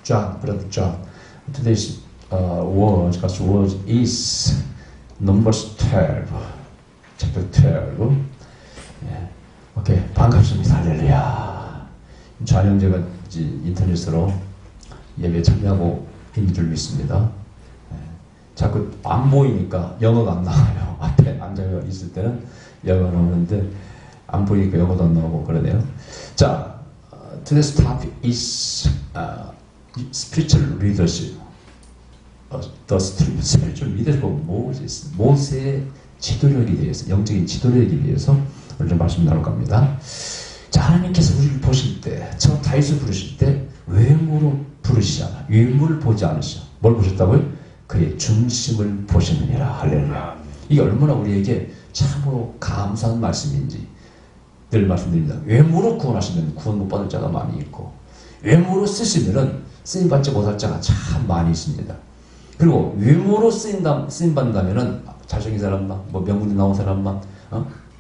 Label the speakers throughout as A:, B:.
A: John, Brother John. Today's word, God's word is Numbers 12, chapter 12. 예. 오케이, 반갑습니다. 할렐루야. 좌영제가 인터넷으로 예배 참여하고 있는 줄 믿습니다. 예. 자꾸 안 보이니까 영어가 안 나와요. 앞에 앉아 있을 때는 영어가 나오는데 안 보이니까 영어도 안 나오고 그러네요. 자, today's topic is spiritual leadership. The spiritual leadership of Moses. 모세의 지도력에 대해서, 영적인 지도력에 대해서 오늘 좀 말씀 나눌 겁니다. 자, 하나님께서 우리를 보실 때, 저 다윗을 부르실 때 외모로 부르시지 않아. 외모를 보지 않으셔. 뭘 보셨다고요? 그의 중심을 보시느니라. 할렐루야. 이게 얼마나 우리에게 참으로 감사한 말씀인지 늘 말씀드립니다. 외모로 구원하시면 구원 못 받을 자가 많이 있고, 외모로 쓰시면은 쓰임 받지 못할 자가 참 많이 있습니다. 그리고 외모로 쓰임 받는다면은 잘생긴 사람만, 뭐 명문대 나온 사람만,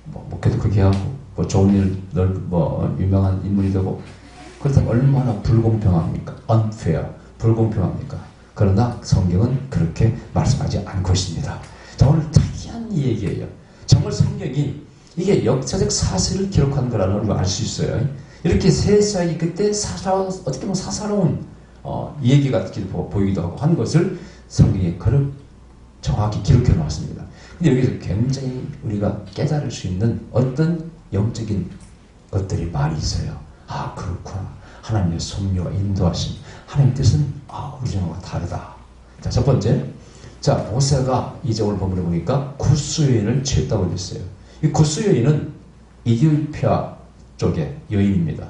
A: 뭐 목회도 그렇게 하고, 뭐 좋은 일, 뭐 유명한 인물이 되고, 그렇다면 얼마나 불공평합니까? unfair, 불공평합니까? 그러나 성경은 그렇게 말씀하지 않고 있습니다. 자, 오늘 특이한 얘기예요. 정말 성경이 이게 역사적 사실을 기록한 거라는 걸 알 수 있어요. 이렇게 세상이 그때 어떻게 보면 사사로운 얘기가 보이기도 하고 한 것을 성경에 정확히 기록해 놓았습니다. 근데 여기서 굉장히 우리가 깨달을 수 있는 어떤 영적인 것들이 많이 있어요. 아, 그렇구나. 하나님의 섭리와 인도하심. 하나님 뜻은 우리와 다르다. 자, 첫 번째. 자, 모세가 이제 오늘 본문에 보니까 구스 여인을 취했다고 했어요. 이 구스 여인은 이디오피아 쪽의 여인입니다.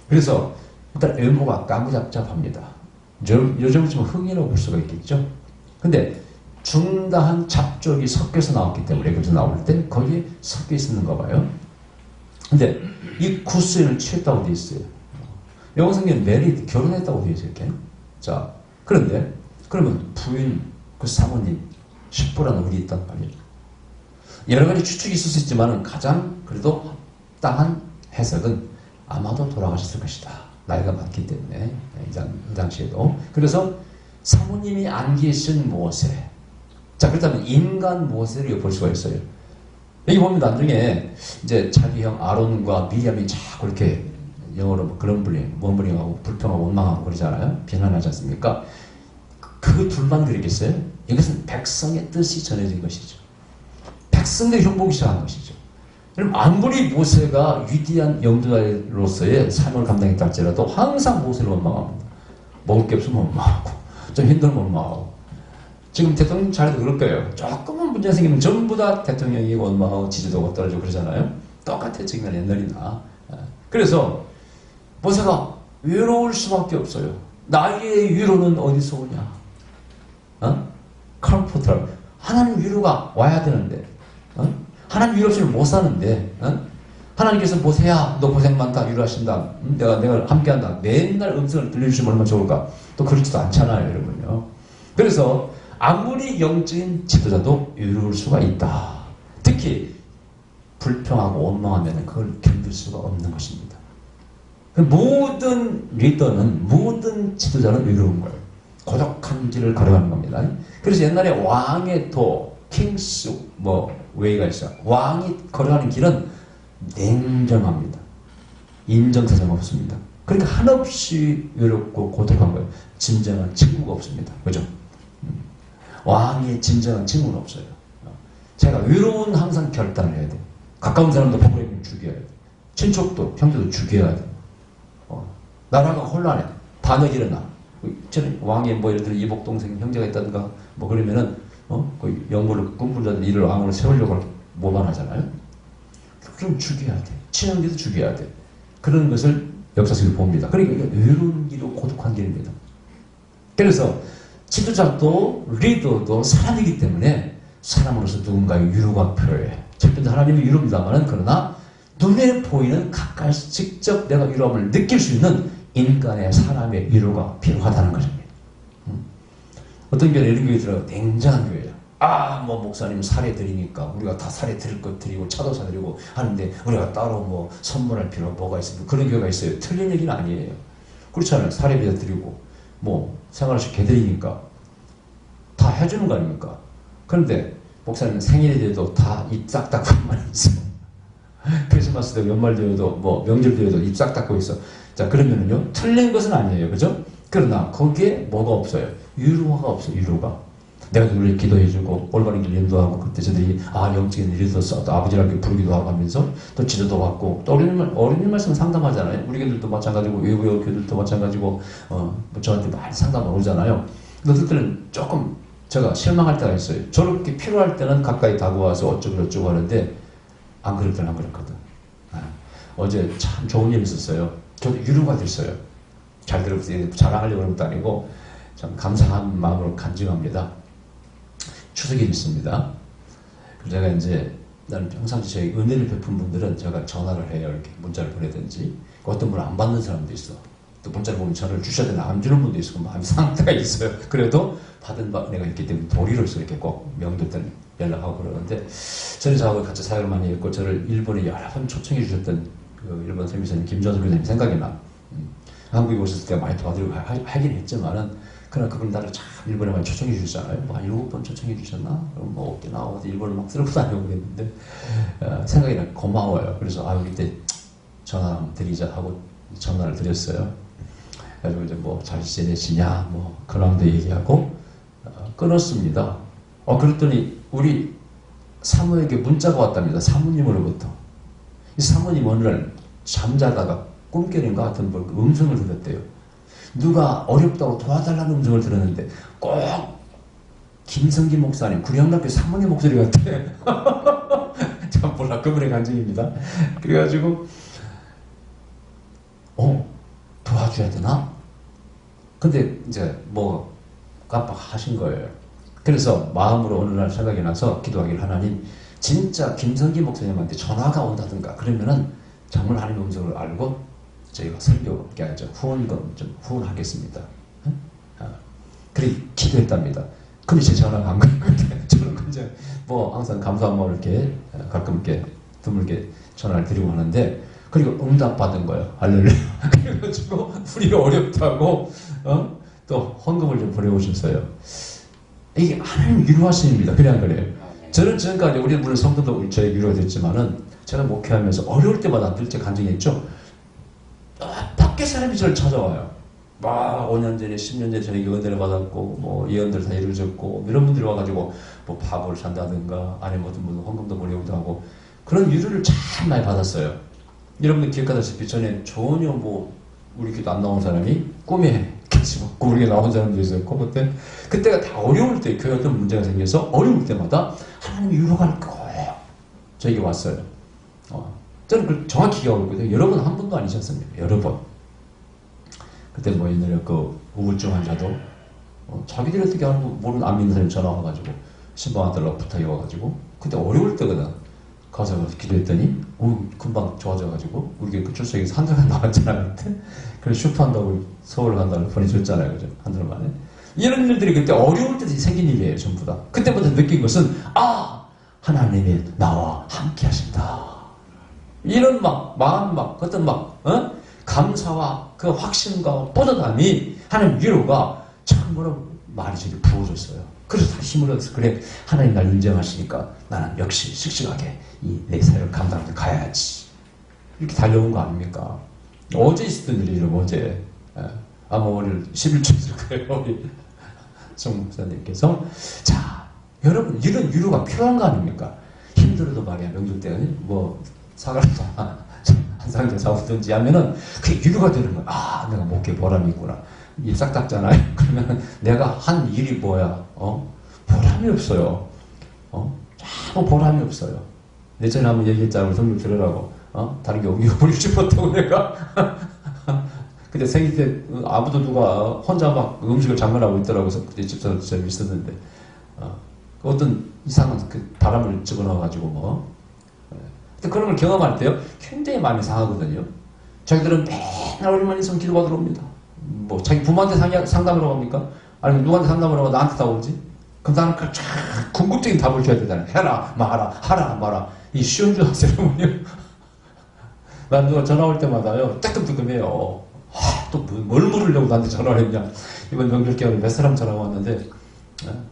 A: 그래서 일단 외모가 까무잡잡합니다. 요즘 좀 흥이라고 볼 수가 있겠죠. 근데 중다한 잡족이 섞여서 나왔기 때문에 그래서 나올 때 거기에 섞여 있었는가 봐요. 근데 이 구스 여인을 취했다고 되어 있어요. 영어 성경은 메리드, 결혼했다고 되어 있어요. 이렇게. 자, 그런데 그러면 부인, 그 사모님, 식부라는 우리 있단 말이에요. 여러 가지 추측이 있을 수 있지만 가장 그래도 합당한 해석은 아마도 돌아가셨을 것이다. 나이가 많기 때문에 이 당시에도. 그래서 사모님이 안 계신 모세. 자, 그렇다면 인간 모세를 볼 수가 있어요. 여기 보면 나중에 이제 자기 형 아론과 미리암이 자꾸 이렇게 영어로 머블링하고 불평하고 원망하고 그러잖아요. 비난하지 않습니까? 그 둘만 그러겠어요? 이것은 백성의 뜻이 전해진 것이죠. 백성의 흉복이 시작한 것이죠. 그럼 아무리 모세가 위대한 영도자로서의 삶을 감당했다 할지라도 항상 모세를 원망합니다. 먹을 게 없으면 원망하고, 좀 힘들면 원망하고. 지금 대통령 잘해도 그럴 거예요. 조금만 문제 생기면 전부 다 대통령이 원망하고 지지도가 떨어지고 그러잖아요. 똑같아요. 지금 옛날이나. 그래서 모세가 외로울 수밖에 없어요. 나의 위로는 어디서 오냐? 컴포트라고. 하나님 위로가 와야 되는데, 하나님 위로 없이는 못 사는데, 하나님께서 모세야, 너 고생 많다, 위로하신다, 내가 함께한다. 맨날 음성을 들려주시면 얼마나 좋을까? 또 그렇지도 않잖아요, 여러분요. 그래서 아무리 영적인 지도자도 위로울 수가 있다. 특히 불평하고 원망하면 그걸 견딜 수가 없는 것입니다. 모든 리더는, 모든 지도자는 위로운 거예요. 고독한 길을 걸어가는 겁니다. 그래서 옛날에 왕의 도, 킹스 웨이가 있어요. 왕이 걸어가는 길은 냉정합니다. 인정사정 없습니다. 그러니까 한없이 외롭고 고독한 거예요. 진정한 친구가 없습니다. 그죠? 왕의 진정한 친구는 없어요. 제가 외로운 항상 결단을 해야 돼요. 가까운 사람도 버리면 죽여야 돼요. 친척도 형제도 죽여야 돼요. 나라가 혼란해. 반역이 일어나. 저는 왕의 예를 들어 이복 동생 형제가 있다든가 그러면은 그 영부를 꿈꾸자든 이를 왕으로 세우려고 모반하잖아요. 그럼 죽여야 돼. 친형제도 죽여야 돼. 그런 것을 역사 속에서 봅니다. 그러니까 외로운 길이고 고독한 길입니다. 그래서 지도자도 리더도 사람이기 때문에 사람으로서 누군가의 위로가 필요해. 첫 번째 하나님의 위로입니다만 그러나 눈에 보이는 가까이서 직접 내가 위로함을 느낄 수 있는 인간의 사람의 위로가 필요하다는 것입니다. 어떤 교회는 이런 교회 들어가고 냉정한 교회야. 목사님 사례 드리니까 우리가 다 사례 드릴 것 드리고 차도 사드리고 하는데 우리가 따로 선물할 필요가 뭐가 있습니까? 그런 교회가 있어요. 틀린 얘기는 아니에요. 그렇잖아요. 사례비도 드리고 뭐 생활식 개들이니까 다 해주는 거 아닙니까? 그런데 목사님 생일이 돼도 다 입 싹 닦고만 있어. 크리스마스 때 연말 되어도 뭐 명절 되어도 입 싹 닦고 있어. 자, 그러면은요, 틀린 것은 아니에요. 그죠? 그러나 거기에 뭐가 없어요? 유로가 없어요. 유로가. 내가 누굴 기도해주고 올바른 길 인도하고 그때 저들이 영적인 일이 있어서 또 아버지랑 부르기도 하고 하면서 또 지도도 받고 또 어린이 말씀 상담하잖아요. 우리 교들도 마찬가지고 외부 교들도 마찬가지고 뭐 저한테 많이 상담을 오잖아요. 근데 그때는 조금 제가 실망할 때가 있어요. 저렇게 필요할 때는 가까이 다가와서 어쩌고 저쩌고 하는데 안 그럴 때는 안 그렇거든. 어제 참 좋은 일이 있었어요. 저도 위로가 됐어요. 잘 들어보세요. 자랑하려고 그런 것도 아니고 참 감사한 마음으로 간증합니다. 추석이 있습니다. 제가 이제 나는 평상시 제 은혜를 베푼 분들은 제가 전화를 해요. 이렇게 문자를 보내든지. 어떤 분은 안 받는 사람도 있어. 또 문자를 보면 전화를 주셔야 되나 안 주는 분도 있고 마음이 상할 때가 있어요. 그래도 받은 은혜가 있기 때문에 도리로서 이렇게 꼭 명절 때는 연락하고 그러는데 저는 저하고 같이 사역을 많이 했고 저를 일본에 여러 번 초청해 주셨던 그 일본 선교사님 김전수 교수님 생각이 나. 한국에 오셨을 때 많이 도와드리고 하긴 했지만은 그러나 그분 나를 참 일본에 많이 초청해 주셨잖아요. 뭐 7번 초청해 주셨나? 그럼 뭐 오키나와 일본을 막 쓸고 다니고 그랬는데 생각이 나 고마워요. 그래서 그때 전화 한번 드리자 하고 전화를 드렸어요. 그래서 이제 뭐 잘 지내시냐 뭐 그랑도 얘기하고 끊었습니다. 그랬더니 우리 사모에게 문자가 왔답니다. 사모님으로부터. 이 사모님 어느 날 잠자다가 꿈결인가 같은 음성을 들었대요. 누가 어렵다고 도와달라는 음성을 들었는데 꼭 김성기 목사님 구령학교 사모님 목소리 같아. 참 몰라 그분의 간증입니다. 그래가지고 도와줘야 되나? 근데 이제 뭐 깜빡하신 거예요. 그래서 마음으로 어느 날 생각이 나서 기도하기를 하나님 진짜 김성기 목사님한테 전화가 온다든가 그러면은 정말 하나님 음성을 알고 저희가 설교게 하죠. 후원금 좀 후원하겠습니다. 그래 기도했답니다. 근데 제 전화가 안 가요. 저는 그냥 뭐 항상 감사한 마음을 이렇게 가끔 이렇게 드물게 전화를 드리고 하는데 그리고 응답받은 거예요. 할렐루야. 그래가지고 우리가 어렵다고 또 헌금을 좀 보내오셨어요. 이게 하나님 위로하심입니다. 그래 안 그래요? 저는 지금까지 우리 물론 성도도 저에게 위로가 됐지만은 제가 목회하면서 어려울 때마다 늘 제 간증했죠. 밖에 사람이 저를 찾아와요. 막 5년 전에 10년 전에 저에게 은혜를 받았고 뭐 예언들 다 이루어졌고 이런 분들이 와가지고 뭐 밥을 산다든가 아니면 어떤 분은 헌금도 보내기도 하고 그런 위로를 참 많이 받았어요. 여러분들 기억하다시피 전에 전혀 뭐 우리 교도 안 나온 사람이 꿈에 같이 먹고 우리 교회 나온 사람도 있었고 그때가 다 어려울 때 교회 어떤 문제가 생겨서 어려울 때마다 하나님이 위로가 할 거예요. 저에게 왔어요. 저는 그걸 정확히 기억하고 있거든요. 여러 번 한 번도 아니지 않습니까? 여러 번. 그때 뭐 옛날에 그 우울증 환자도 자기들이 어떻게 하는 거 모르는 안 믿는 사람이 전화 와가지고 10만 달러 부탁이 와가지고 그때 어려울 때거든. 가서 기도했더니 금방 좋아져가지고 우리 그 출석에서 한 달간 나왔잖아요. 그때. 그래서 슈퍼 한다고 서울 간다고 보내줬잖아요. 그죠? 한 달 만에. 이런 일들이 그때 어려울 때 생긴 일이에요. 전부 다. 그때부터 느낀 것은 하나님이 나와 함께 하신다. 이런 마음 어떤 감사와 그 확신과 뿌듯함이 하나님 위로가 참으로 많이 저기 부어줬어요. 그래서 힘을 얻어서 그래 하나님 날 인정하시니까 나는 역시 씩씩하게 내 사역을 감당하면서 가야지 이렇게 달려온 거 아닙니까? 어제 있었던 일이죠. 어제 아마 오늘 11초일 거예요. 우리 송 목사님께서 자 여러분 이런 위로가 필요한 거 아닙니까? 힘들어도 말이야 명절 때 뭐 사과를 한 상자 사오든지 하면은 그게 위로가 되는 거야. 내가 목에 보람이 있구나. 입 싹 닦잖아요. 그러면 내가 한 일이 뭐야? 보람이 없어요. 아무 보람이 없어요. 예전에 한번 얘기했잖아요. 성경 들으라고. 다른 게 옮겨버리지 못하고 내가. 그때 생일 때 아무도 누가 혼자 막 음식을 장만하고 있더라고요. 그때 집사람 있었는데. 어떤 이상한 그 바람을 집어넣어가지고 그런 걸 경험할 때요. 굉장히 마음이 상하거든요. 자기들은 맨날 우리만 있으면 기도받으러 옵니다. 뭐 자기 부모한테 상담을 합니까? 아니면 누구한테 상담을 하고 나한테 다 오지? 그럼 나는 그 궁극적인 답을 줘야 되잖아요. 해라 마라 하라 마라. 이 쉬운 줄 아세요? 난 누가 전화 올 때마다요. 따끔따끔해요. 또 뭘 물으려고 나한테 전화를 했냐. 이번 명절 기간에 몇 사람 전화가 왔는데,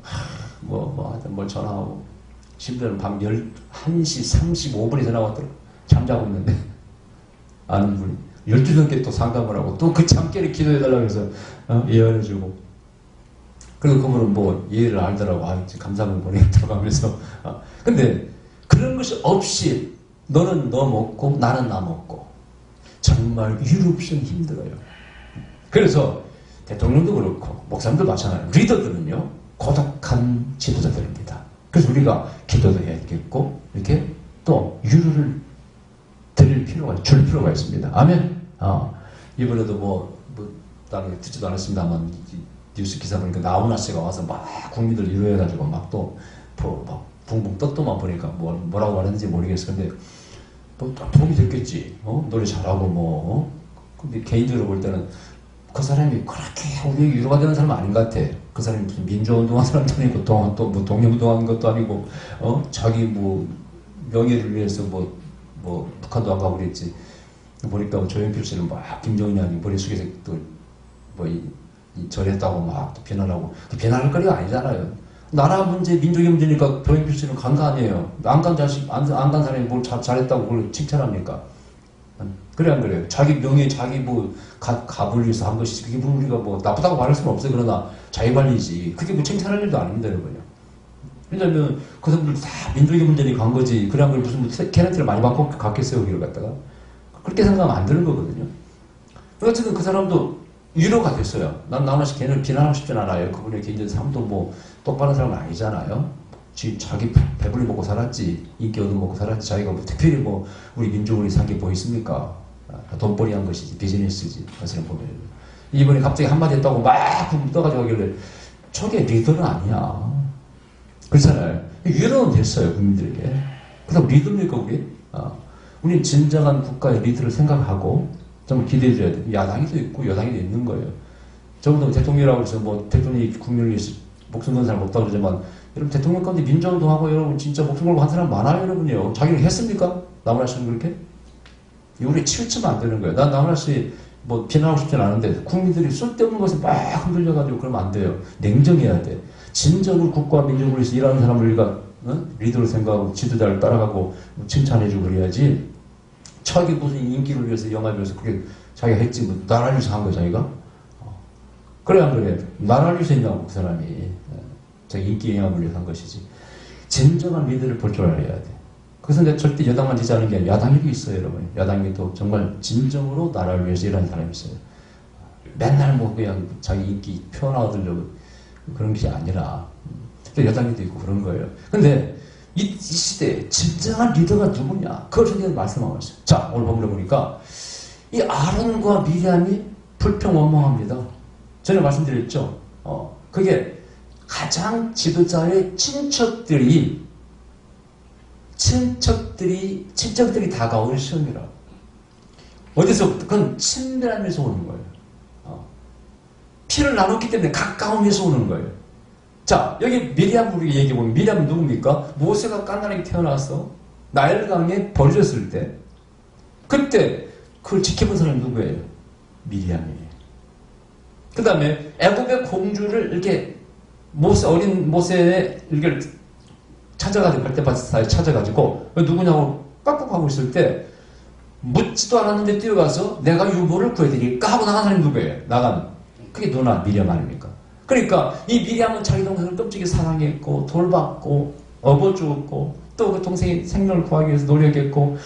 A: 하여튼 뭘 전화하고, 심지어는 밤 1시 35분에 전화가 왔더라고. 잠자고 있는데, 아는 분이. 12시 넘게 또 상담을 하고, 또 그 잠결에 기도해달라고 해서, 예언해주고. 그리고 그분은 뭐, 예를 알더라고. 감사함을 보내겠다고 하면서. 근데, 그런 것이 없이, 너는 너 먹고, 나는 나 먹고. 정말 유럽성 힘들어요. 그래서, 대통령도 그렇고, 목사님도 마찬가지로, 리더들은요, 고독한 지도자들입니다. 그래서 우리가 기도도 해야겠고, 이렇게 또, 유료를 줄 필요가 있습니다. 아멘. 이번에도 다른 듣지도 않았습니다만 뉴스 기사 보니까 나훈아 씨가 와서 막 국민들 위로해가지고 막 또 붕붕 떴더만 보니까 뭐라고 말했는지 모르겠어. 근데 도움이 됐겠지. 노래 잘하고 근데 개인적으로 볼 때는 그 사람이 그렇게 우리에게 위로가 되는 사람은 아닌 것 같아. 그 사람이 무슨 민주운동한 사람도 아니고 또 독립운동한 것도 아니고 자기 명예를 위해서 북한도 안 가고 그랬지. 보니까 조영필 씨는 막 김정은이 아니고 머릿속에서 또 저랬다고 막 또 비난하고. 비난할 거리가 아니잖아요. 나라 문제, 민족의 문제니까 조영필 씨는 간 거 아니에요. 안 간 사람이 뭘 잘했다고 그걸 칭찬합니까? 그래 안 그래요? 자기 명예, 자기 갑을 위해서 한 것이지. 그게 우리가 나쁘다고 말할 수는 없어요. 그러나 자기 관리지. 그게 칭찬할 일도 아닙니다, 여러분요. 왜냐면 그 사람들 다 민족의 문제니 간 거지. 그런 걸 무슨 캐나티를 많이 받고 갔겠어요, 거기를 갖다가. 그렇게 생각하면 안 되는 거거든요. 어쨌든 그 사람도 위로가 됐어요. 난 나훈아 씨 걔를 비난하고 싶진 않아요. 그분의 개인적인 삶도 똑바른 사람은 아니잖아요. 지금 자기 배불리 먹고 살았지. 인기 얻어먹고 살았지. 자기가 특별히 우리 민족을 산 게 뭐 있습니까? 돈벌이 한 것이지. 비즈니스지. 그 사람 보면. 이번에 갑자기 한마디 했다고 막 떠가지고 하길래 저게 리더는 아니야. 그렇잖아요. 위로는 됐어요, 국민들에게. 그다음 리더입니까, 우리? 우리는 진정한 국가의 리더를 생각하고 정말 기대해줘야 돼. 야당이도 있고 여당이도 있는 거예요. 저보다 대통령이라고 해서 대통령이 국민을 위해서 목숨 건 사람 없다고 그러지만 여러분 대통령 가운데 민주운동하고 여러분 진짜 목숨 걸고 한 사람 많아요, 여러분요. 자기는 했습니까? 나훈아 씨는 그렇게? 우리 치우치면 안 되는 거예요. 난 나훈아 씨 비난하고 싶진 않은데 국민들이 쓸데없는 것에 막 흔들려가지고 그러면 안 돼요. 냉정해야 돼. 진정으로 국가와 민족을 위해서 일하는 사람을 우리가 리더를 생각하고 지도자를 따라가고 칭찬해주고 그래야지. 자기 무슨 인기를 위해서 영화를 위해서 그게 자기가 했지 나라를 위해서 한 거야 자기가? 그래 안 그래? 나라를 위해서 했냐고 그 사람이. 자기 인기 영향을 위해서 한 것이지. 진정한 리더를 볼 줄 알아야 돼. 그래서 내가 절대 여당만 지지하는 게 아니라 야당에도 있어요, 여러분. 야당에도 정말 진정으로 나라를 위해서 일하는 사람이 있어요. 맨날 그냥 자기 인기 표현하려고 그런 것이 아니라 여당에도 있고 그런 거예요. 근데 이 시대에 진정한 리더가 누구냐? 그걸 저는 말씀하고 있어요. 자, 오늘 본문에 보니까 이 아론과 미리암이 불평원망합니다. 전에 말씀드렸죠? 그게 가장 지도자의 친척들이 다가올 시험이라. 어디서? 그건 친밀함에서 오는 거예요. 피를 나눴기 때문에 가까움에서 오는 거예요. 자, 여기 미리암 우리가 얘기해보면 미리암은 누굽니까? 모세가 깐나라에 태어나서 나일강에 버려졌을 때 그때 그걸 지켜본 사람이 누구예요? 미리암이에요. 그 다음에 애굽의 공주를 이렇게 어린 모세의 이렇게 찾아가지고 갈대밭에 찾아가지고 누구냐고 깍깍하고 있을 때 묻지도 않았는데 뛰어가서 내가 유모를 구해드릴까 하고 나간 사람이 누구예요? 그게 누나 미리암 아닙니까? 그러니까 이 미리암은 자기 동생을 끔찍이 사랑했고 돌봤고 업어주었고 또 그 동생의 생명을 구하기 위해서 노력했고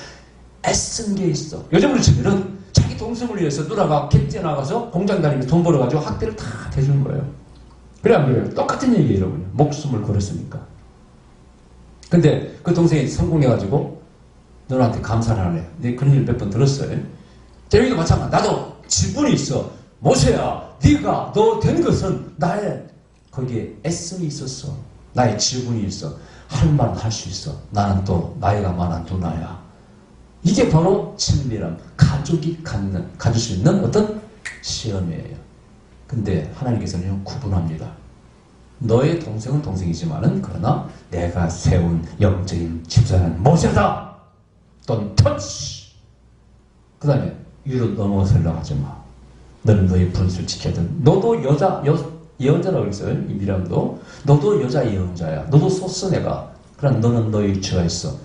A: 애쓴 게 있어. 요즘으로 치면은 자기 동생을 위해서 누나가 캡지에 나가서 공장 다니면서 돈 벌어가지고 학비를 다 대준 거예요. 그래 안 그래요? 똑같은 얘기예요, 여러분. 목숨을 걸었으니까. 근데 그 동생이 성공해가지고 누나한테 감사를 하네. 내가 그런 일 몇 번 들었어요. 자, 여기도 마찬가지. 나도 지분이 있어. 모세야, 네가 너 된 것은 나의 거기에 애씀이 있었어. 나의 지분이 있어. 할 말은 할 수 있어. 나는 또 나이가 많은 누나야. 이게 바로 친밀함, 가족이 가질 수 있는 어떤 시험이에요. 근데 하나님께서는 구분합니다. 너의 동생은 동생이지만은 그러나 내가 세운 영적인 집사는 모세다. 또는 터치. 그 다음에 위로 넘어서려고 하지 마. 너는 너의 분수를 지켜야 돼. 너도 예언자라고 그랬어요. 이 미람도. 너도 여자 예언자야. 너도 소스 내가. 그럼 너는 너의 위치가 있어.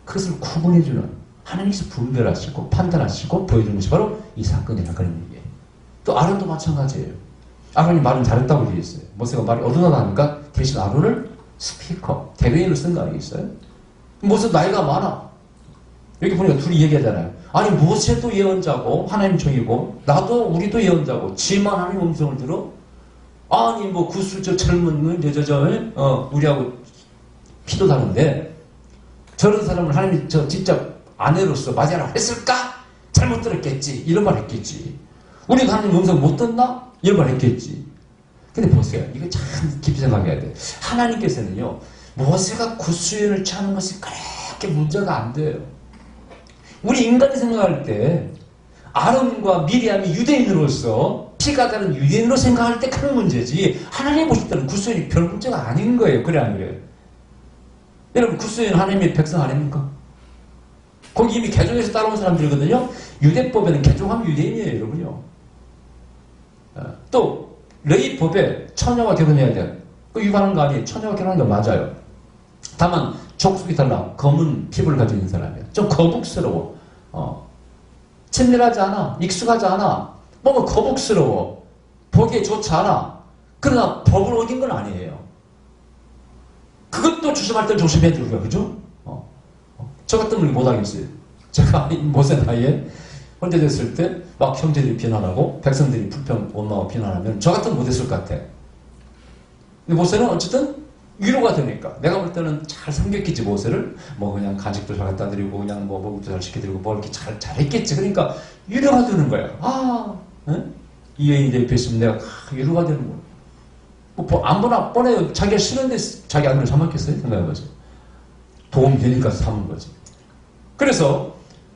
A: 그것을 구분해주는 하나님께서 분별하시고 판단하시고 보여주는 것이 바로 이 사건이라는 그런 얘기예요. 또 아론도 마찬가지예요. 아론이 말은 잘했다고 되어 있어요. 모세가 말이 어두나다니까 대신 아론을 스피커, 대변인을 쓴 거 아니겠어요? 모세 나이가 많아. 여기 보니까 둘이 얘기하잖아요. 아니 모세도 예언자고 하나님 종이고 나도 우리도 예언자고 지만 하나님 음성을 들어? 아니 뭐 구슬저 젊은 여자저 우리하고 피도 다른데 저런 사람을 하나님이 직접 아내로서 맞이하라고 했을까? 잘못 들었겠지. 이런 말 했겠지. 우리도 하나님 음성 못 듣나? 이런 말 했겠지. 근데 보세요. 이거 참 깊이 생각해야 돼. 하나님께서는요. 모세가 구수연을 취하는 것이 그렇게 문제가 안 돼요. 우리 인간이 생각할 때 아론과 미리암이 유대인으로서 피가 다른 유대인으로 생각할 때 큰 문제지 하나님이 보실 때는 구수연이 별 문제가 아닌 거예요. 그래 안 그래요? 여러분 구수연 하나님의 백성 아닙니까? 거기 이미 개종해서 따라온 사람들이거든요. 유대법에는 개종하면 유대인이에요. 여러분요. 또 레위법에 처녀와 결혼해야 돼요. 그 위반한 거 아니에요. 처녀와 결혼하는 거 맞아요. 다만 족속이 달라. 검은 피부를 가지고 있는 사람이에요. 좀 거북스러워. 친밀하지 않아. 익숙하지 않아. 뭔가 거북스러워. 보기에 좋지 않아. 그러나 법을 어긴 건 아니에요. 그것도 조심할 땐 조심해야 되고요. 그죠? 저 같은 분이 못하겠어요. 제가 모세 나이에 혼자 됐을 때 막 형제들이 비난하고 백성들이 불평 원망하고 비난하면 저 같은 못했을 것 같아. 근데 모세는 어쨌든 위로가 되니까 내가 볼 때는 잘 섬겼겠지. 모세를 뭐 그냥 간식도 잘 갖다 드리고 그냥 뭐 먹을도 잘 시켜드리고 뭐 이렇게 잘했겠지. 그러니까 위로가 되는 거야. 이 여인이 내 옆에 있으면 내가 위로가 되는 거야. 뭐 안 보나 뻔해요. 자기가 싫은데 자기 아들을 삼았겠어요? 생각해보세요. 도움이 되니까 삼은 거지. 그래서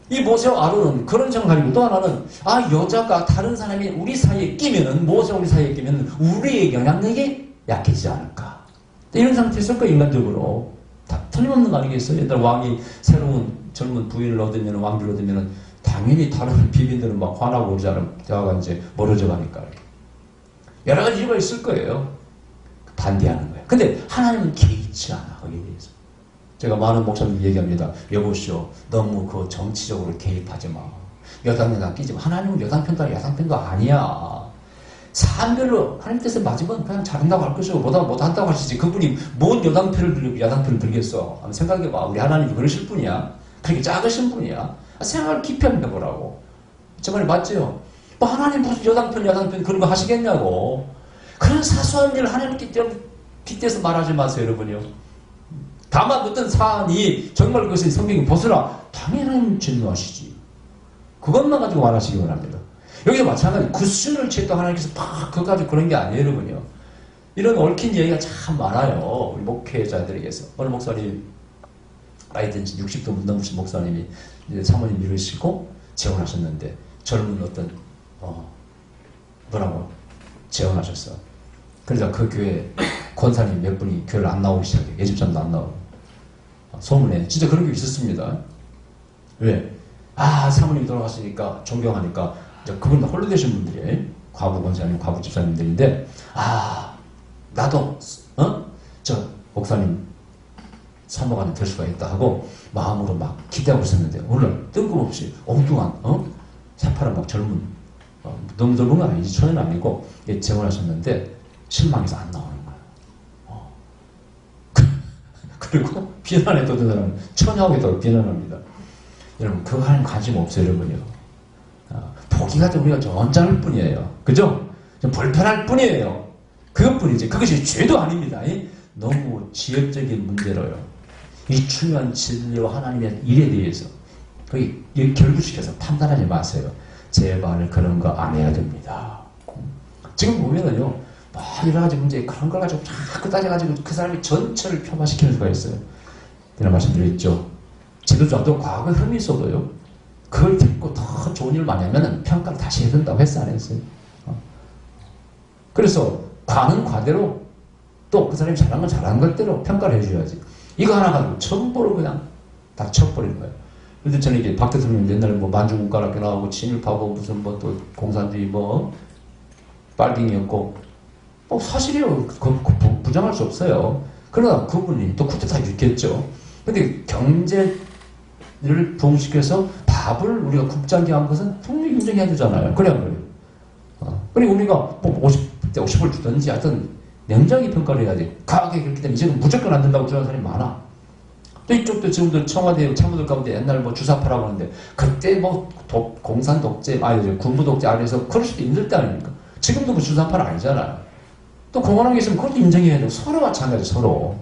A: 이 모세와 아론은 그런 생각이고 또 하나는 여자가 다른 사람이 우리 사이에 끼면은 모세와 우리 사이에 끼면 우리의 영향력이 약해지지 않을까. 이런 상태에서 인간적으로 다 틀림없는 거 아니겠어요? 옛날 왕이 새로운 젊은 부인을 얻으면 왕비를 얻으면 당연히 다른 비빈들은 막 화나고 그러잖아요. 대화가 이제 멀어져 가니까. 여러 가지 이유가 있을 거예요. 반대하는 거예요. 근데 하나님은 개의치 않아. 거기에 대해서. 제가 많은 목사님 얘기합니다. 여보시오, 너무 그 정치적으로 개입하지 마. 여당 끼지 마. 하나님은 여당 편도 아니야. 야당 편도 아니야. 사안별로 하나님 뜻에 맞으면 그냥 잘한다고 할 것이고 못한다고 하시지. 그분이 뭔 여당 편을 들고 야당 편을 들겠어. 한번 생각해봐. 우리 하나님이 그러실 분이야. 그렇게 작으신 분이야. 생각을 깊이 한번 해보라고. 제 말이 맞죠? 뭐 하나님 무슨 여당 편 야당 편 그런 거 하시겠냐고. 그런 사소한 일을 하나님께 빗대서 말하지 마세요. 여러분요. 다만 어떤 사안이 정말 그것이 성경이 벗으라. 당연히 진노하시지. 그것만 가지고 말하시기 원합니다. 여기도 마찬가지. 구순을 취했던 하나님께서 막 그거 가지고 그런 게 아니에요. 여러분요. 이런 얽힌 얘기가 참 많아요. 우리 목회자들에게서. 어느 목사님 나이 든 60도 넘으신 목사님이 이제 사모님 이루시고 재혼하셨는데 젊은 어떤 뭐라고 재혼하셨어. 그러다 그 교회 권사님 몇 분이 교회를 안 나오기 시작해. 예집장도 안 나오고. 소문에 진짜 그런 게 있었습니다. 왜? 사모님이 돌아갔으니까 존경하니까 그분 홀로 되신 분들이에요. 과부 권사님, 과부 집사님들인데 나도 저 목사님 사모가 될 수가 있다 하고 마음으로 막 기대하고 있었는데 오늘 뜬금없이 엉뚱한 새파란 막 젊은 너무 젊은 건 아니지. 초년 아니고 재혼하셨는데 실망해서 안 나오는 거야. 그리고 비난했던 사람은 처녀하게도 비난합니다. 여러분 그거 하는 관심 없어요. 여러분요. 보기가 좀 우리가 좀 언짢을 뿐이에요. 그죠? 좀 불편할 뿐이에요. 그것뿐이지. 그것이 죄도 아닙니다. 너무 지역적인 문제로요. 이 중요한 진리와 하나님의 일에 대해서 거기 결부시켜서 판단하지 마세요. 제발 그런 거 안 해야 됩니다. 지금 보면은요. 여러 가지 문제 그런 걸 가지고 자꾸 따져가지고 그 사람이 전체를 폄하시키는 수가 있어요. 이런 말씀드렸죠. 지도자도 과거 혐의 있어도요. 그걸 듣고 더 좋은 일을 많이 하면 평가를 다시 해야 된다고 했어 안 했어요? 그래서 과는 과대로 또 그 사람이 잘한 건 잘한 것대로 평가를 해줘야지. 이거 하나 가지고 전부를 그냥 다 쳐버리는 거예요. 근데 저는 이게 박 대통령 옛날에 뭐 만주국가학교 나오고 친일파고 무슨 뭐 또 공산주의 뭐 빨갱이였고, 뭐 사실이요. 부정할 수 없어요. 그러나 그분이 또 쿠데타 일으켰죠. 근데 경제를 부흥시켜서 밥을 우리가 국장기 한 것은 분명히 인정해야 되잖아요. 그래 안 그래요? 그리고 우리가 뭐 50대 50을 주든지 하여튼 냉정히 평가를 해야지. 과하게 그렇기 때문에 이제는 무조건 안 된다고 주장하는 사람이 많아. 또 이쪽도 지금도 청와대 참모들 가운데 옛날 뭐 주사파라고 하는데 그때 뭐 공산 독재, 군부 독재 아래에서 그럴 수도 힘들 때 아닙니까? 지금도 뭐 주사파는 아니잖아요. 또 공헌한 게 있으면 그것도 인정해야 되고 서로 마찬가지 서로.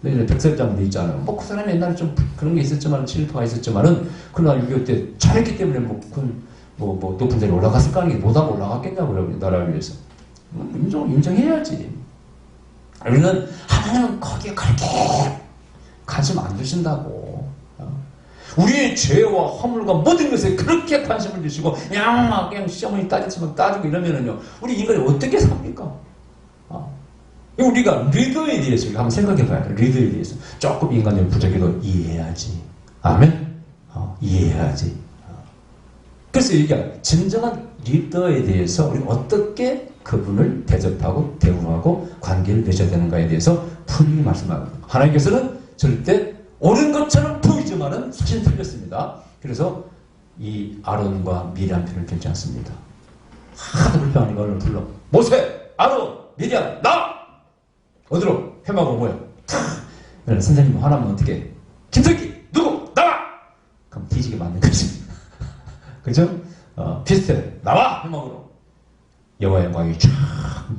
A: 백설장도 있잖아요. 뭐 그 사람이 옛날에 좀 그런 게 있었지만 실파가 있었지만은 그날 6.25 때 잘했기 때문에 뭐 높은 데로 올라갔을 거 아니에요. 못하고 올라갔겠냐고요. 나라를 위해서. 인정해야지. 우리는 하나님은 거기에 그렇게 관심 안 두신다고. 우리의 죄와 허물과 모든 것에 그렇게 관심을 두시고 그냥 시어머니 따지지만 따지고 이러면은요. 우리 인간이 어떻게 삽니까? 우리가 리더에 대해서 한번 생각해 봐야 돼요. 리더에 대해서 조금 인간적인 부족해도 이해해야지. 아멘? 이해해야지. 그래서 얘기야. 진정한 리더에 대해서 우리가 어떻게 그분을 대접하고 대우하고 관계를 맺어야 되는가에 대해서 분명히 말씀합니다. 하나님께서는 절대 옳은 것처럼 보이지만은 사실 틀렸습니다. 그래서 이 아론과 미리암 편을 결지 않습니다. 하도 불평하니까 얼른 불러. 모세, 아론, 미리암, 나! 어디로? 회마고 뭐야? 선생님 화나면 어떻게? 김석기! 누구? 나와! 그럼 뒤지게 맞는 거지. 그죠? 비슷해. 나와! 회막으로. 여호와의 영광이 쫙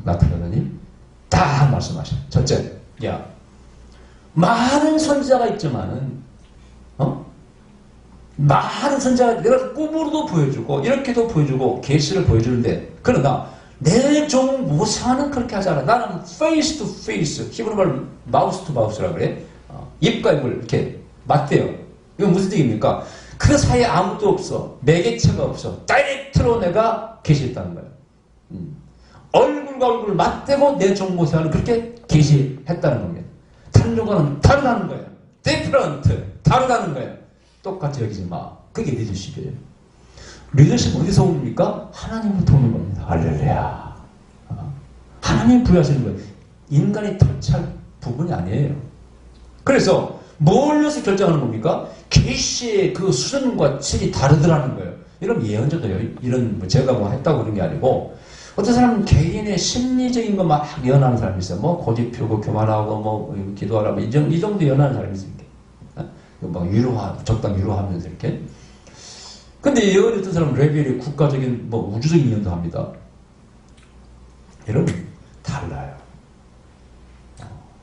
A: 나타나더니 딱 말씀하셔. 첫째, 야, 많은 선지자가 있지만은, 많은 선지자가 내가 꿈으로도 보여주고, 이렇게도 보여주고, 계시를 보여주는데, 그러나, 내 종 모세와는 그렇게 하지 않아. 나는 face to face, 히브리 말로 마우스 투 마우스라 그래. 입과 입을 이렇게 맞대요. 이건 무슨 얘기입니까? 그 사이에 아무도 없어. 매개체가 없어. 다이렉트로 내가 계시했다는 거예요. 얼굴과 얼굴을 맞대고 내 종 모세와는 그렇게 계시했다는 겁니다. 다른 종과는 다르다는 거예요. different, 다르다는 거예요. 똑같이 여기지 마. 그게 리더십이에요. 리더십 어디서 옵니까? 하나님부터 오는 겁니다. 할렐루야. 하나님 부여하시는 거예요. 인간이 터치할 부분이 아니에요. 그래서 뭘로서 결정하는 겁니까? 계시의 그 수준과 질이 다르더라는 거예요. 이런 예언자도요. 이런 제가 뭐 했다고 그런 게 아니고 어떤 사람은 개인의 심리적인 거 막 예언하는 사람이 있어요. 뭐 고집 피우고 교만하고 뭐 기도하라 뭐 이 정도 예언하는 사람이 있어요. 막 적당 위로하면서 이렇게. 근데 예언이 어떤 사람은 레벨이 국가적인 뭐 우주적인 예언도 합니다. 여러분 달라요.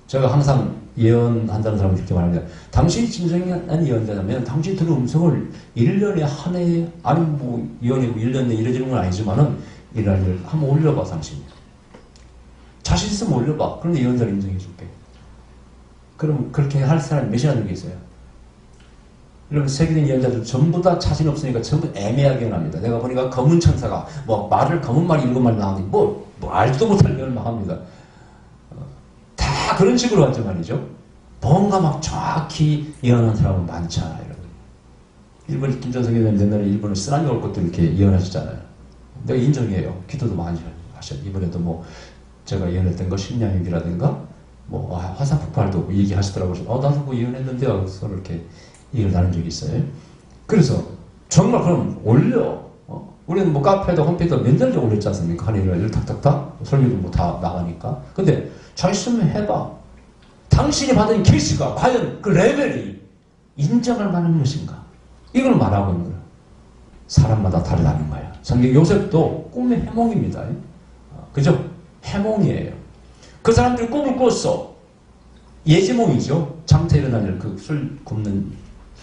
A: 제가 항상 예언한다는 사람을 이렇게 말합니다. 당신이 진정한 예언자라면 당신이 들은 음성을 1년에 한 해 아니 뭐 예언이고 1년에 이래지는 건 아니지만은 일을 한번 올려봐 당신이. 자신 있으면 올려봐. 그런데 예언자를 인정해 줄게. 그럼 그렇게 할 사람이 몇이나 되게 있어요? 여러분 세계적인 예언자들 전부 다 자신 없으니까 전부 애매하게 합니다. 내가 보니까 검은 천사가 뭐 말을 검은 말이 일곱 말 나오니 뭐 알지도 못할 예언을 막 합니다. 다 그런 식으로 하죠 말이죠. 뭔가 막 정확히 예언하는 사람은 많지 않아요. 여러분. 일본 김정석 의원님 옛날에 일본을 쓰나미 올 것도 이렇게 예언하셨잖아요. 내가 인정해요. 기도도 많이 하셨죠. 이번에도 뭐 제가 예언했던 거 식량위기라든가 뭐 화산 폭발도 얘기하시더라고요. 나도 뭐 예언했는데요. 서로 이렇게 얘기를 나눈 적이 있어요. 그래서 정말 그럼 올려. 우리는 뭐 카페도 홈페이지도 몇 년 전에 올렸지 않습니까? 한 일을 탁탁탁 설교도 뭐 다 나가니까. 근데 잘 쓰면 해봐. 당신이 받은 계시가 과연 그 레벨이 인정할 만한 것인가? 이걸 말하고 있는 거예요. 사람마다 다르다는 거예요. 성경 요셉도 꿈의 해몽입니다. 그죠? 해몽이에요. 그 사람들이 꿈을 꿨어. 예지몽이죠. 장태 일어나는 그 술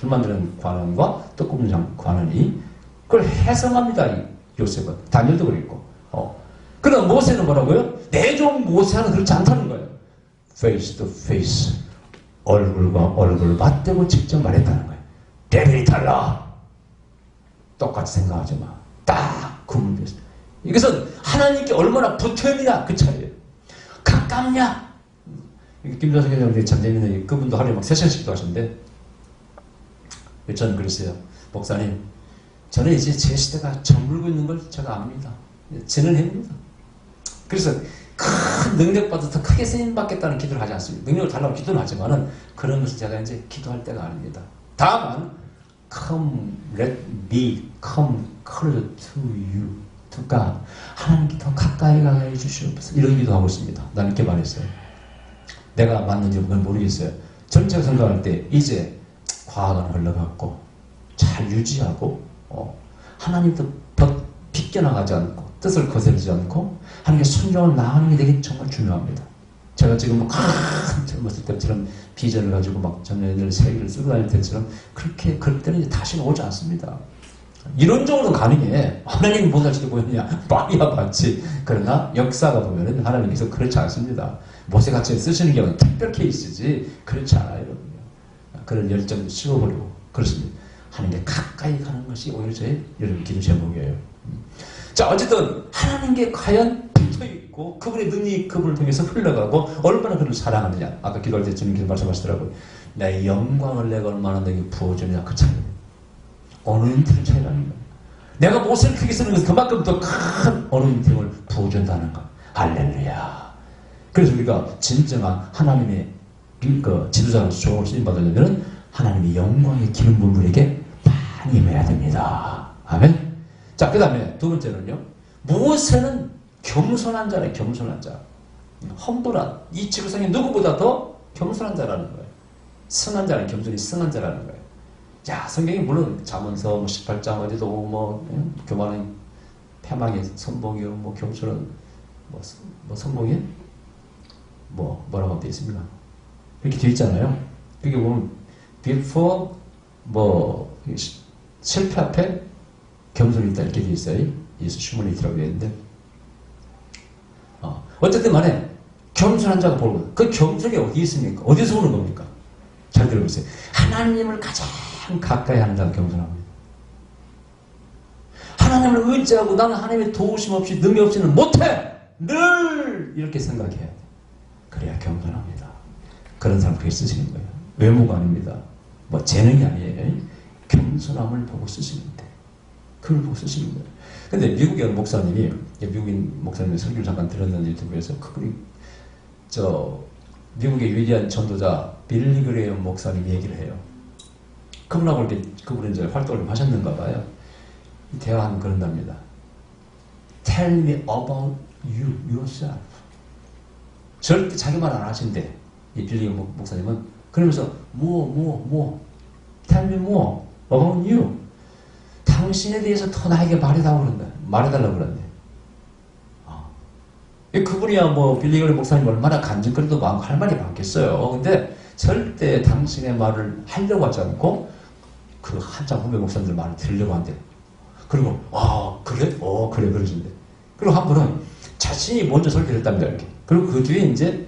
A: 만드는 관원과 떡 굽는 관원이 그걸 해석합니다. 요셉은. 다니엘도 그랬고. 그러나 모세는 뭐라고요? 내 종 모세는 그렇지 않다는 거예요. face to face. 얼굴과 얼굴을 맞대고 직접 말했다는 거예요. 레벨이 달라. 똑같이 생각하지 마. 딱 구분됐어. 이것은 하나님께 얼마나 붙어있느냐 그 차이예요. 가깝냐? 김정석 회장님 참 재밌는 그분도 하루에 막 3시간씩도 하시는데 저는 그랬어요. 목사님 저는 이제 제 시대가 저물고 있는 걸 제가 압니다. 저는 해봅니다. 그래서 큰 능력 받아서 더 크게 쓰임 받겠다는 기도를 하지 않습니다. 능력을 달라고 기도는 하지만은 그런 것을 제가 이제 기도할 때가 아닙니다. 다만 come let me come closer to you to God. 하나님께 더 가까이 가게 해주시옵소서. 이런 기도하고 있습니다. 난 이렇게 말했어요. 내가 맞는지 그건 모르겠어요. 전체가 생각할 때 이제 과거는 흘러갔고 잘 유지하고 하나님도 빗겨나가지 않고 뜻을 거스르지 않고 하나님께 순종을 나가는 게 되게 정말 중요합니다. 제가 지금 막 젊었을 때처럼 비전을 가지고 막 전년을 세계를 쓰고 다닐 때처럼 그렇게 그럴 때는 이제 다시는 오지 않습니다. 이론적으로는 가능해. 하나님이 못할지도 보였냐? 빵이야 봤지. 그러나 역사가 보면은 하나님께서 그렇지 않습니다. 모세같이 쓰시는 경우는 특별 케이스지 그렇지 않아요. 그런 열정을 식어버리고 그렇습니다. 하나님께 가까이 가는 것이 오히려 저의 여러분 기도 제목이에요. 자, 어쨌든 하나님께 과연 붙어있고 그분의 능력이 그분을 통해서 흘러가고 얼마나 그를 사랑하느냐. 아까 기도할 때 주님께서 말씀하시더라고요. 내 영광을 내가 얼마나 내게 부어주느냐 그 차이. 어느인팅의 차이라는 거예요. 내가 못을 크게 쓰는 것은 그만큼 더 큰 어느인팅을 부어준다는 거. 할렐루야. 그래서 우리가 진정한 하나님의 그 지도자로서 조언을 쓰임받으려면 하나님의 영광의 기름 부은 분에게 많이 임해야 됩니다. 아멘. 자, 그 다음에 두 번째는요. 모세는 겸손한 자네, 겸손한 자. 험불한, 이 지구상에 누구보다 더 겸손한 자라는 거예요. 승한 자는 겸손히 승한 자라는 거예요. 자, 성경이 물론 잠언서 뭐 18장 어디도 뭐 교만은 패망의 선봉이요, 뭐 겸손은 뭐 선봉이 뭐라고 되어 있습니다. 이렇게 되어 있잖아요. 여기 보면 before 뭐 실패 앞에 겸손이 있다 이렇게 되어 있어요. 예수 휴머니티라고 되어 있는데 어쨌든 간에 겸손한 자가 보는 그 겸손이 어디 있습니까? 어디서 오는 겁니까? 잘 들어보세요. 하나님을 가장 가까이 하는 자가 겸손합니다. 하나님을 의지하고 나는 하나님의 도우심 없이 능력 없이는 못해! 늘 이렇게 생각해야 돼. 그래야 겸손합니다. 그런 사람 그렇게 쓰시는 거예요. 외모가 아닙니다. 뭐 재능이 아니에요. 겸손함을 보고 쓰시는 데 그걸 보고 쓰시는 거예요. 근데 미국의 목사님이 미국인 목사님의 설교를 잠깐 들었는데 유튜브에서 그분이 미국의 위대한 전도자 빌리 그레이엄 목사님 얘기를 해요. 그분하고 이렇게 그분은 이제 활동을 하셨는가 봐요. 대화하면 그런답니다. Tell me about you, yourself. 절대 자기 말 안 하신대. 이 빌리 목사님은 그러면서 Tell me more about you. 당신에 대해서 더 나에게 말해달라고 그런대. 그분이야 뭐 빌리그레이엄 목사님 얼마나 간증거리도 많고 할 말이 많겠어요. 근데 절대 당신의 말을 하려고 하지 않고 그 한참 후배 목사님들 말을 들으려고 한대. 그리고 그래? 그래 그러신대. 그리고 한 분은 자신이 먼저 설교를 했답니다. 이렇게. 그리고 그 뒤에 이제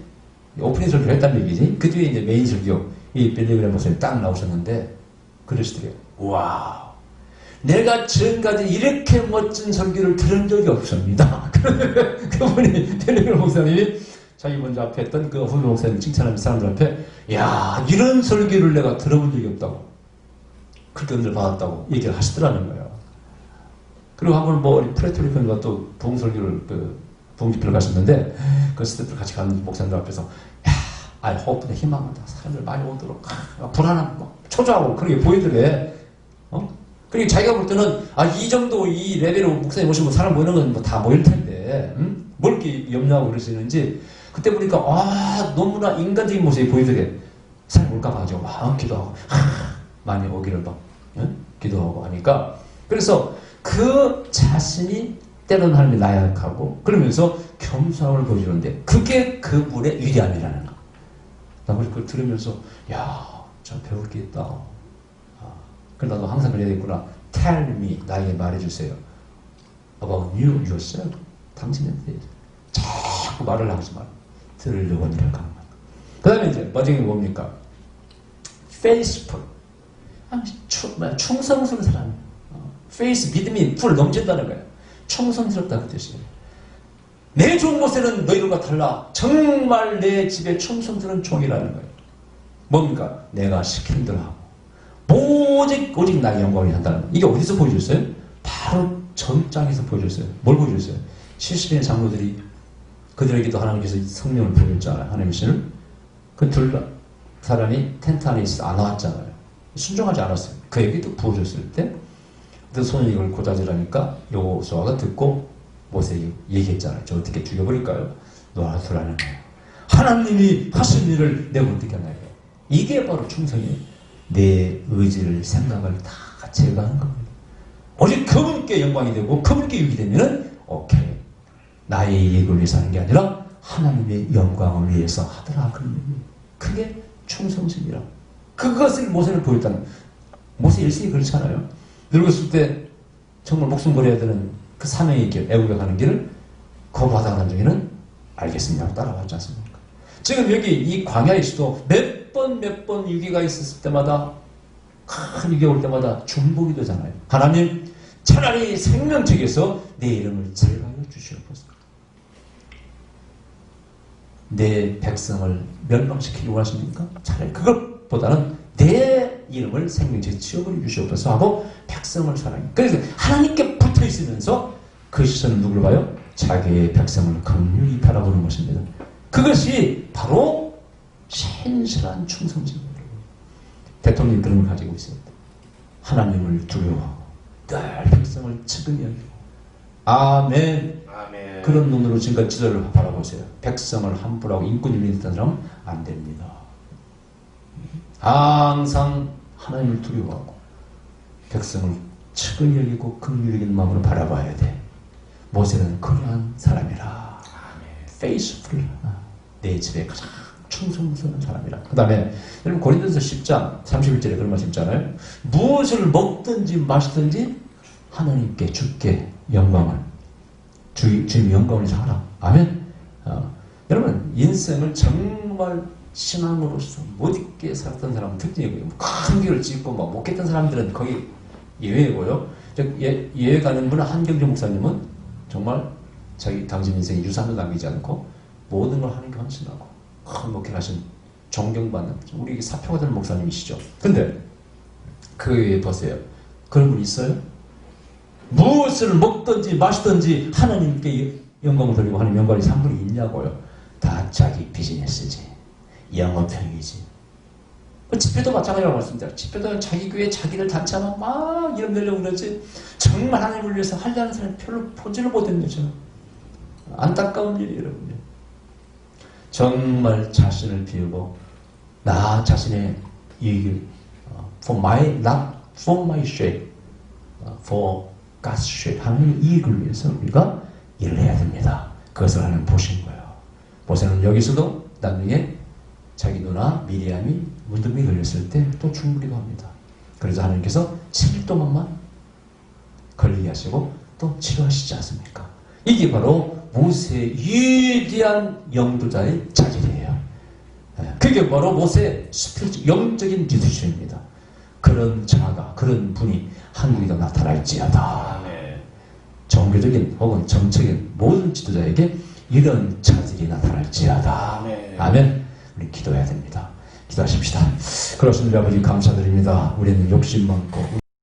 A: 오프닝 설교를 했다는 얘기지. 그 뒤에 이제 메인 설교 이 빌리그레이엄 목사님 딱 나오셨는데 그러시더래요. 와, 내가 지금까지 이렇게 멋진 설교를 들은 적이 없습니다. 그분이 빌리그레이엄 목사님이 자기 먼저 앞에 했던 그 후배 목사님 칭찬하는 사람들 앞에 야, 이런 설교를 내가 들어본 적이 없다고 그렇게 은혜를 받았다고 얘기를 하시더라는 거예요. 그리고 한 번 뭐 프레토리콘과 또 부흥설교를 부흥집회를 가셨는데 그 스태프들 같이 가는 목사님들 앞에서 야, I hope 희망한다. 사람들 많이 오도록 불안하고 초조하고 그렇게 보이더래. 그리고 자기가 볼 때는 이 정도 이 레벨로 목사님 오시면 사람 모이는 건 뭐 다 모일 텐데 뭘 이렇게 염려하고 그러시는지 그때 보니까 너무나 인간적인 모습이 보이더래. 사람 올까 봐 막 기도하고 많이 오기를 막 기도하고 하니까 그래서 그 자신이 때로는 하나님이 나약하고 그러면서 겸손함을 보여주는데 그게 그분의 위대함이라는 거. 나 그걸 들으면서 야, 저 배울 게 있다. 그래서 나도 항상 그래야겠구나. Tell me, 나에게 말해주세요. About you, yourself. 당신에 대해서. 자꾸 말을 하지 마. 들으려고 노력하는 거야. 그 다음에 이제 마지막에 뭡니까? Faithful. 충성스러운 사람. Faith, 믿음이 풀 넘친다는 거예요. 충성스럽다는 뜻이에요. 내 종 모세는 너희들과 달라. 정말 내 집에 충성스러운 종이라는 거예요. 뭡니까? 내가 시키는 대로 하고. 오직 나의 영광이 한다는 거예요. 이게 어디서 보여줬어요? 바로 전장에서 보여줬어요. 뭘 보여줬어요? 70인의 장로들이 그들에게도 하나님께서 성령을 부여했잖아요. 하나님의 신을. 그 둘 사람이 텐트 안에 있어서 안 나왔잖아요. 순종하지 않았어요. 그에게도 부어줬을 때, 그 손이 이걸 고자질하니까 여호수아가 듣고 모세에게 얘기했잖아요. 저 어떻게 죽여버릴까요? 놔두라는 거예요. 하나님이 하신 일을 내가 어떻게 하나요? 이게 바로 충성이에요. 내 의지를, 생각을 다 제거하는 겁니다. 오직 그분께 영광이 되고 그분께 유익이 되면은 오케이. 나의 이익을 위해서 하는 게 아니라 하나님의 영광을 위해서 하더라. 그게 충성심이라. 그것을 모세는 보였다는. 모세 일생이 그렇잖아요. 늙었을 때 정말 목숨 걸어야 되는 그 사명의 길, 애국에 가는 길을 거부하다가 난 적에는 알겠습니다. 따라왔지 않습니까? 지금 여기 이 광야에서도 몇 번 위기가 있었을 때마다, 큰 위기가 올 때마다 중보기 되잖아요. 하나님, 차라리 생명책에서 내 이름을 제거하여 주시옵소서. 내 백성을 멸망시키기 원하십니까? 차라리 그것보다는 내 이름을 생명책에 치워버려 주시옵소서 하고 백성을 사랑해. 그래서 하나님께 붙어 있으면서 그 시선은 누구를 봐요? 자기의 백성을 긍휼히 바라보는 것입니다. 그것이 바로 신실한 충성심입니다. 대통령이 그런 걸 가지고 있어요. 하나님을 두려워하고 늘 백성을 측은히 여기고. 아멘.
B: 아멘.
A: 그런 눈으로 지금까지 지도를 바라보세요. 백성을 함부로 하고 인권유린이 있다는 사람은 안 됩니다. 항상 하나님을 두려워하고 백성을 측은히 여기고 긍휼히 여기는 마음으로 바라봐야 돼. 모세는 그러한 사람이라. faithful. 내 집에 가장 충성스러운 사람이라. 그 다음에 여러분 고린도서 10장 31절에 그런 말씀 있잖아요. 무엇을 먹든지 마시든지 하나님께 주께 영광을 주님 영광을 위해서 하라. 아멘. 여러분 인생을 정말 신앙으로서 못있게 살았던 사람은 특징이고요. 큰 길을 찍고 막 못했던 사람들은 거의 예외고요. 예외 가는 분은 한경주 목사님은 정말 자기 당신 인생에 유산도 남기지 않고 모든 걸 하는 게 헌신하고 큰 목회를 하신 존경받는 우리 사표가 되는 목사님이시죠. 근데 그 외에 보세요. 그런 분 있어요? 무엇을 먹든지 마시든지 하나님께 영광을 돌리고 하는 영광이 상분이 있냐고요. 다 자기 비즈니스지. 영업형이지. 집회도 마찬가지라고 말씀드려요. 집회도 자기 교회 자기를 단체하면 막 이름 내려고 그러지 정말 하나님을 위해서 하려는 사람이 별로 보지를 못했네요. 안타까운 일이에요. 여러분요. 정말 자신을 비우고 나 자신의 이익을 not for my sake, for God's sake 하나님의 이익을 위해서 우리가 일을 해야 됩니다. 그것을 하나님 보신 거예요. 모세는 여기서도 나중에 자기 누나 미리암이 무덤이 걸렸을 때 또 죽으리고 합니다. 그래서 하나님께서 7일 동안만 걸리게 하시고 또 치료하시지 않습니까? 이게 바로 모세의 위대한 영도자의 자질이에요. 그게 바로 모세의 영적인 리더십입니다. 그런 자가, 그런 분이 한국에도 나타날지어다. 종교적인 혹은 정책인 모든 지도자에게 이런 자질이 나타날지어다. 아멘. 우리 기도해야 됩니다. 기도하십시다. 그렇습니다. 아버지 감사드립니다. 우리는 욕심 많고